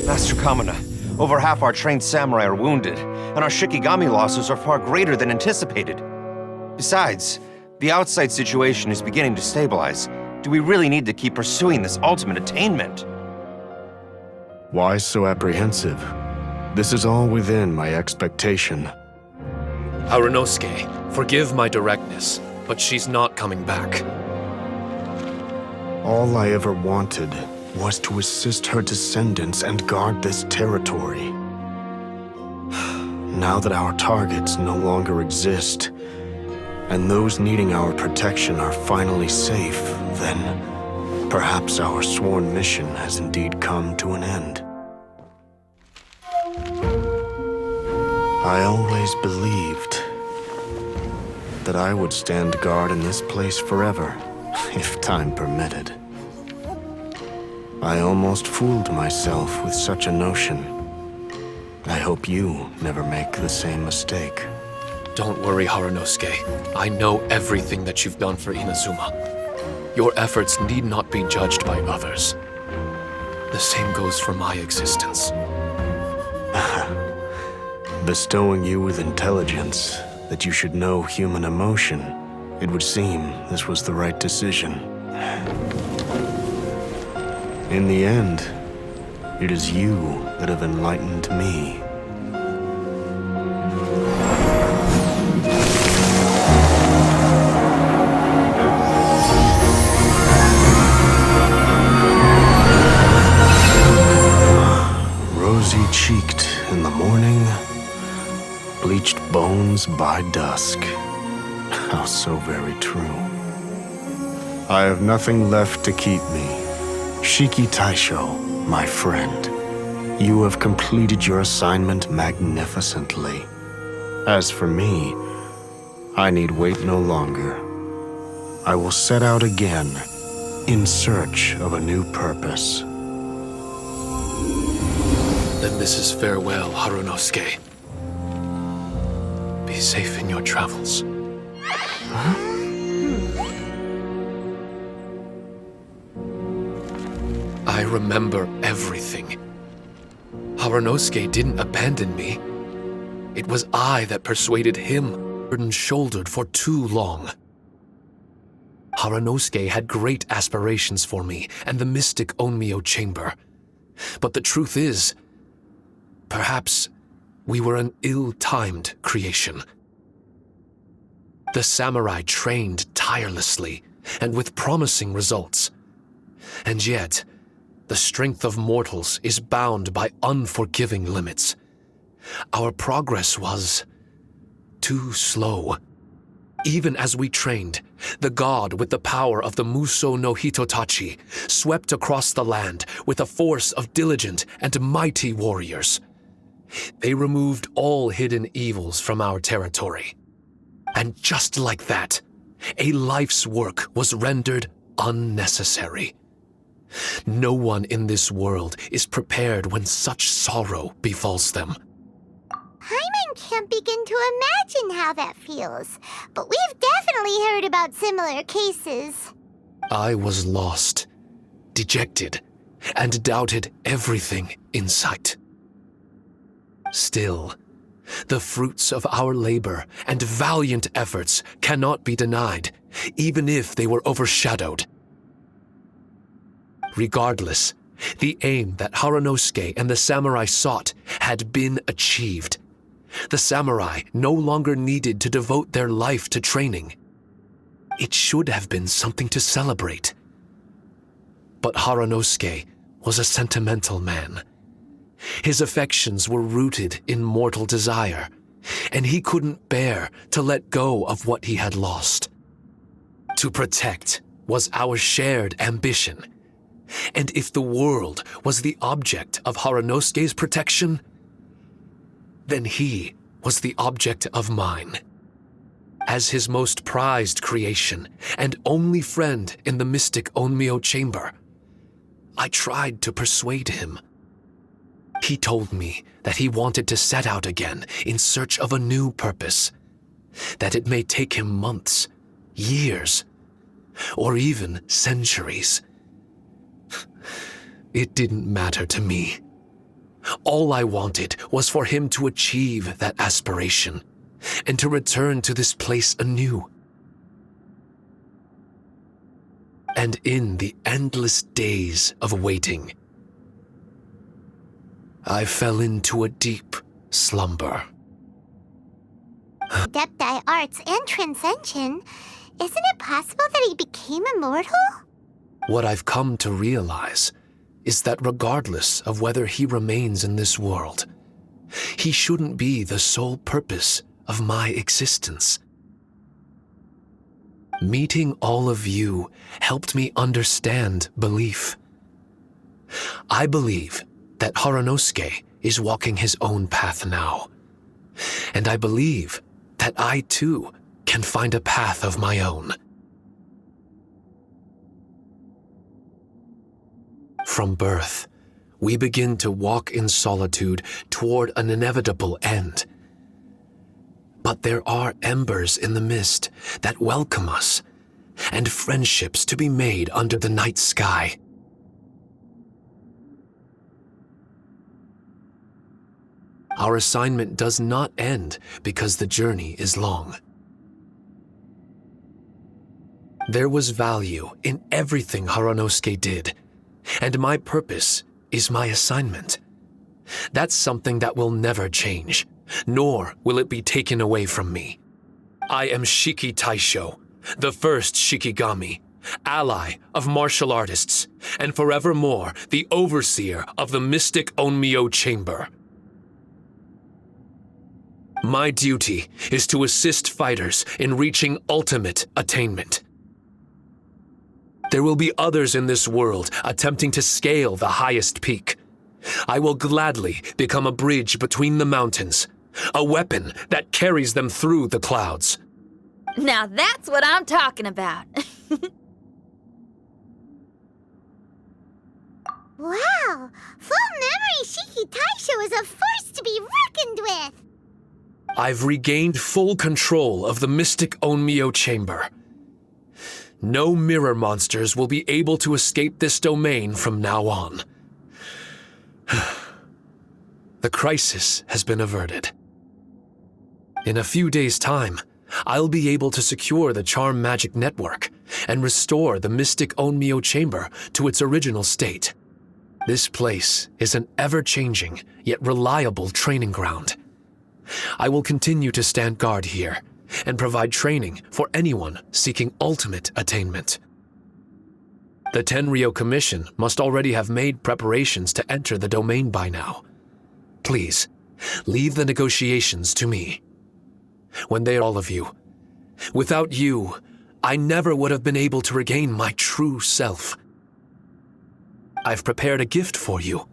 Master Kamina, over half our trained samurai are wounded, and our Shikigami losses are far greater than anticipated. Besides, the outside situation is beginning to stabilize. Do we really need to keep pursuing this ultimate attainment? Why so apprehensive? This is all within my expectation. Harunosuke, forgive my directness, but she's not coming back. All I ever wanted was to assist her descendants and guard this territory. Now that our targets no longer exist, and those needing our protection are finally safe, then perhaps our sworn mission has indeed come to an end. I always believed that I would stand guard in this place forever, if time permitted. I almost fooled myself with such a notion. I hope you never make the same mistake. Don't worry, Harunosuke. I know everything that you've done for Inazuma. Your efforts need not be judged by others. The same goes for my existence. Bestowing you with intelligence, that you should know human emotion, it would seem this was the right decision. In the end, it is you that have enlightened me. Rosy-cheeked in the morning, bleached bones by dusk. How so very true. I have nothing left to keep me. Shiki Taisho, my friend, you have completed your assignment magnificently. As for me, I need wait no longer. I will set out again, in search of a new purpose. Then this is farewell, Harunosuke. Be safe in your travels. Huh? I remember everything. Harunosuke didn't abandon me. It was I that persuaded him, burden-shouldered for too long. Harunosuke had great aspirations for me and the mystic Onmyo chamber. But the truth is, perhaps we were an ill-timed creation. The samurai trained tirelessly and with promising results. And yet, the strength of mortals is bound by unforgiving limits. Our progress was too slow. Even as we trained, the god with the power of the Muso no Hitotachi swept across the land with a force of diligent and mighty warriors. They removed all hidden evils from our territory. And just like that, a life's work was rendered unnecessary. No one in this world is prepared when such sorrow befalls them. Paimon can't begin to imagine how that feels, but we've definitely heard about similar cases. I was lost, dejected, and doubted everything in sight. Still, the fruits of our labor and valiant efforts cannot be denied, even if they were overshadowed. Regardless, the aim that Harunosuke and the samurai sought had been achieved. The samurai no longer needed to devote their life to training. It should have been something to celebrate. But Harunosuke was a sentimental man. His affections were rooted in mortal desire, and he couldn't bear to let go of what he had lost. To protect was our shared ambition. And if the world was the object of Harunosuke's protection, then he was the object of mine. As his most prized creation and only friend in the mystic Onmyo chamber, I tried to persuade him. He told me that he wanted to set out again in search of a new purpose. that it may take him months, years, or even centuries. It didn't matter to me. All I wanted was for him to achieve that aspiration and to return to this place anew. And in the endless days of waiting, I fell into a deep slumber. Adepti arts and transcension. Isn't it possible that he became immortal? What I've come to realize is that regardless of whether he remains in this world, he shouldn't be the sole purpose of my existence. Meeting all of you helped me understand belief. I believe that Haranosuke is walking his own path now, and I believe that I too can find a path of my own. From birth, we begin to walk in solitude toward an inevitable end. But there are embers in the mist that welcome us, and friendships to be made under the night sky. Our assignment does not end because the journey is long. There was value in everything Haranosuke did, and my purpose is my assignment. That's something that will never change, nor will it be taken away from me. I am Shiki Taisho, the first Shikigami, ally of martial artists, and forevermore the overseer of the mystic Onmyo Chamber. My duty is to assist fighters in reaching ultimate attainment. There will be others in this world attempting to scale the highest peak. I will gladly become a bridge between the mountains, a weapon that carries them through the clouds. Now that's what I'm talking about. Wow! Full memory Shiki Taisho is a force to be reckoned with! I've regained full control of the mystic Onmyo Chamber. No mirror monsters will be able to escape this domain from now on. The crisis has been averted. In a few days' time, I'll be able to secure the charm magic network and restore the mystic Onmyo Chamber to its original state. This place is an ever-changing yet reliable training ground. I will continue to stand guard here and provide training for anyone seeking ultimate attainment. The Tenryo Commission must already have made preparations to enter the domain by now. Please, leave the negotiations to me. When they are all of you. Without you, I never would have been able to regain my true self. I've prepared a gift for you.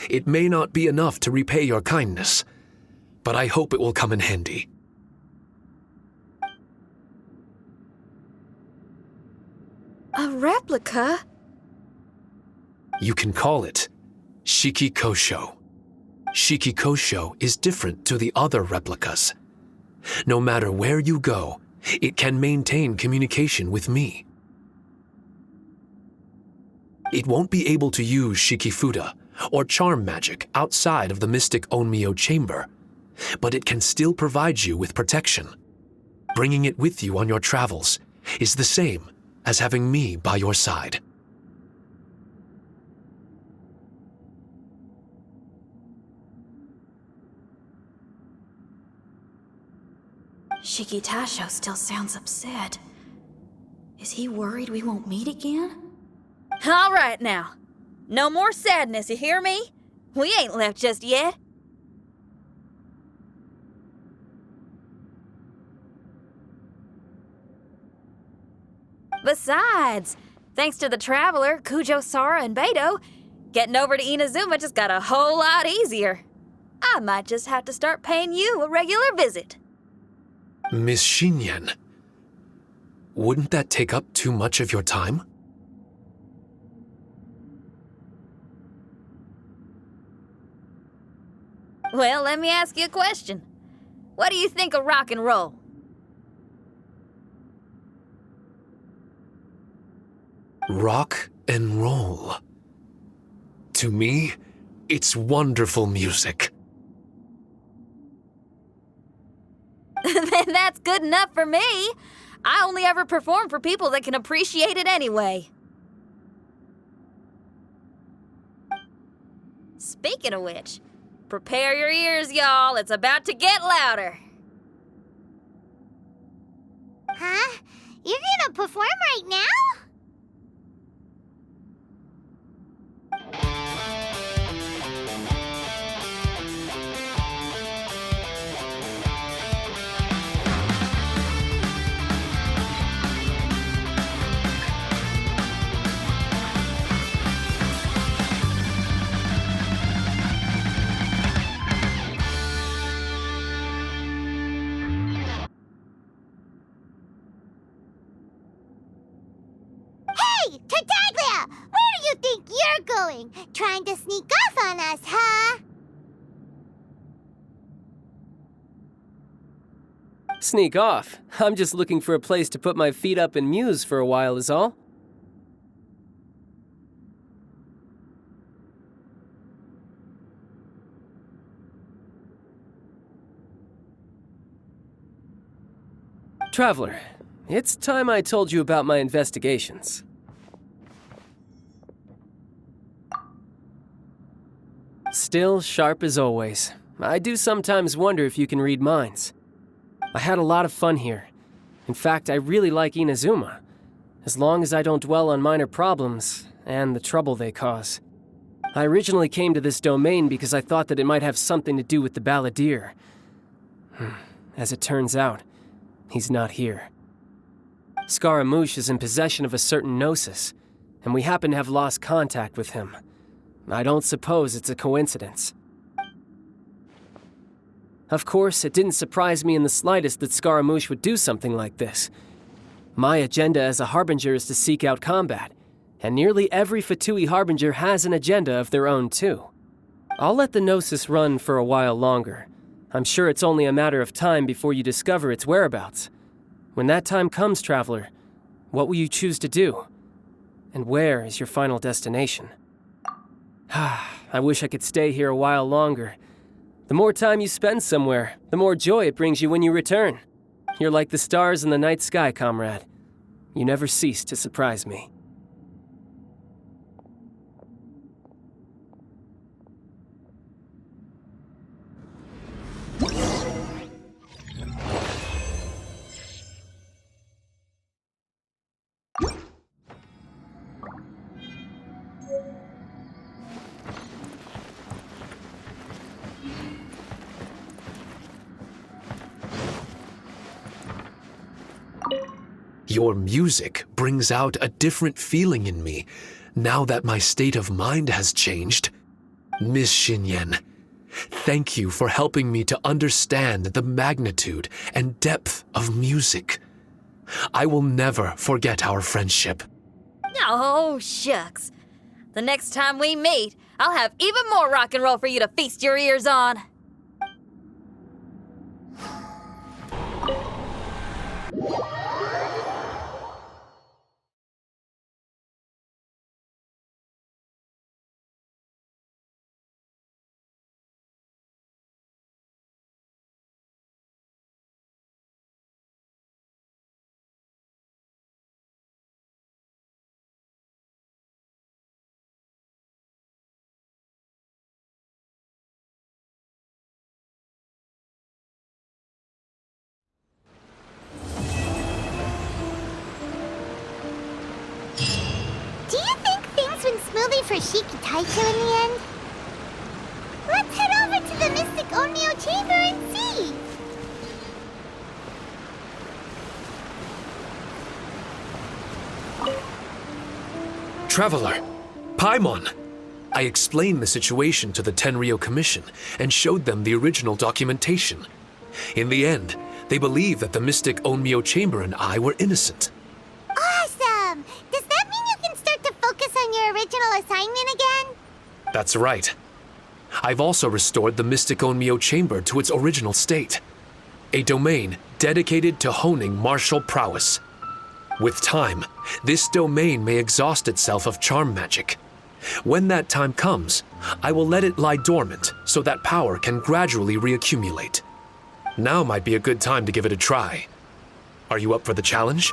It may not be enough to repay your kindness, but I hope it will come in handy. A replica? You can call it Shiki Kosho. Shiki Kosho is different to the other replicas. No matter where you go, it can maintain communication with me. It won't be able to use Shikifuda or charm magic outside of the mystic Onmyo Chamber, but it can still provide you with protection. Bringing it with you on your travels is the same as having me by your side. Shiki Taisho still sounds upset. Is he worried we won't meet again? All right now. No more sadness, you hear me? We ain't left just yet. Besides, thanks to the Traveler, Kujo, Sara, and Beto, getting over to Inazuma just got a whole lot easier. I might just have to start paying you a regular visit. Miss Shinyan, wouldn't that take up too much of your time? Well, let me ask you a question. What do you think of rock and roll? Rock and roll. To me, it's wonderful music. Then that's good enough for me. I only ever perform for people that can appreciate it anyway. Speaking of which, prepare your ears, y'all. It's about to get louder. Huh? You're gonna perform right now? Hey, Tartaglia! Where do you think you're going? Trying to sneak off on us, huh? Sneak off. I'm just looking for a place to put my feet up and muse for a while is all. Traveler, it's time I told you about my investigations. Still sharp as always. I do sometimes wonder if you can read minds. I had a lot of fun here. In fact, I really like Inazuma, as long as I don't dwell on minor problems and the trouble they cause. I originally came to this domain because I thought that it might have something to do with the balladeer. As it turns out, he's not here. Scaramouche is in possession of a certain gnosis, and we happen to have lost contact with him. I don't suppose it's a coincidence. Of course, it didn't surprise me in the slightest that Scaramouche would do something like this. My agenda as a Harbinger is to seek out combat, and nearly every Fatui Harbinger has an agenda of their own too. I'll let the Gnosis run for a while longer. I'm sure it's only a matter of time before you discover its whereabouts. When that time comes, Traveler, what will you choose to do? And where is your final destination? I wish I could stay here a while longer. The more time you spend somewhere, the more joy it brings you when you return. You're like the stars in the night sky, comrade. You never cease to surprise me. Your music brings out a different feeling in me, now that my state of mind has changed. Miss Xinyan, thank you for helping me to understand the magnitude and depth of music. I will never forget our friendship. Oh, shucks. The next time we meet, I'll have even more rock and roll for you to feast your ears on. Do you think things went smoothly for Shiki Taicho in the end? Let's head over to the Mystic Onmyo Chamber and see! Traveler, Paimon! I explained the situation to the Tenryo Commission and showed them the original documentation. In the end, they believed that the Mystic Onmyo Chamber and I were innocent. Awesome! Does that mean you can start to focus on your original assignment again? That's right. I've also restored the Mystic Onmyo Chamber to its original state. A domain dedicated to honing martial prowess. With time, this domain may exhaust itself of charm magic. When that time comes, I will let it lie dormant so that power can gradually reaccumulate. Now might be a good time to give it a try. Are you up for the challenge?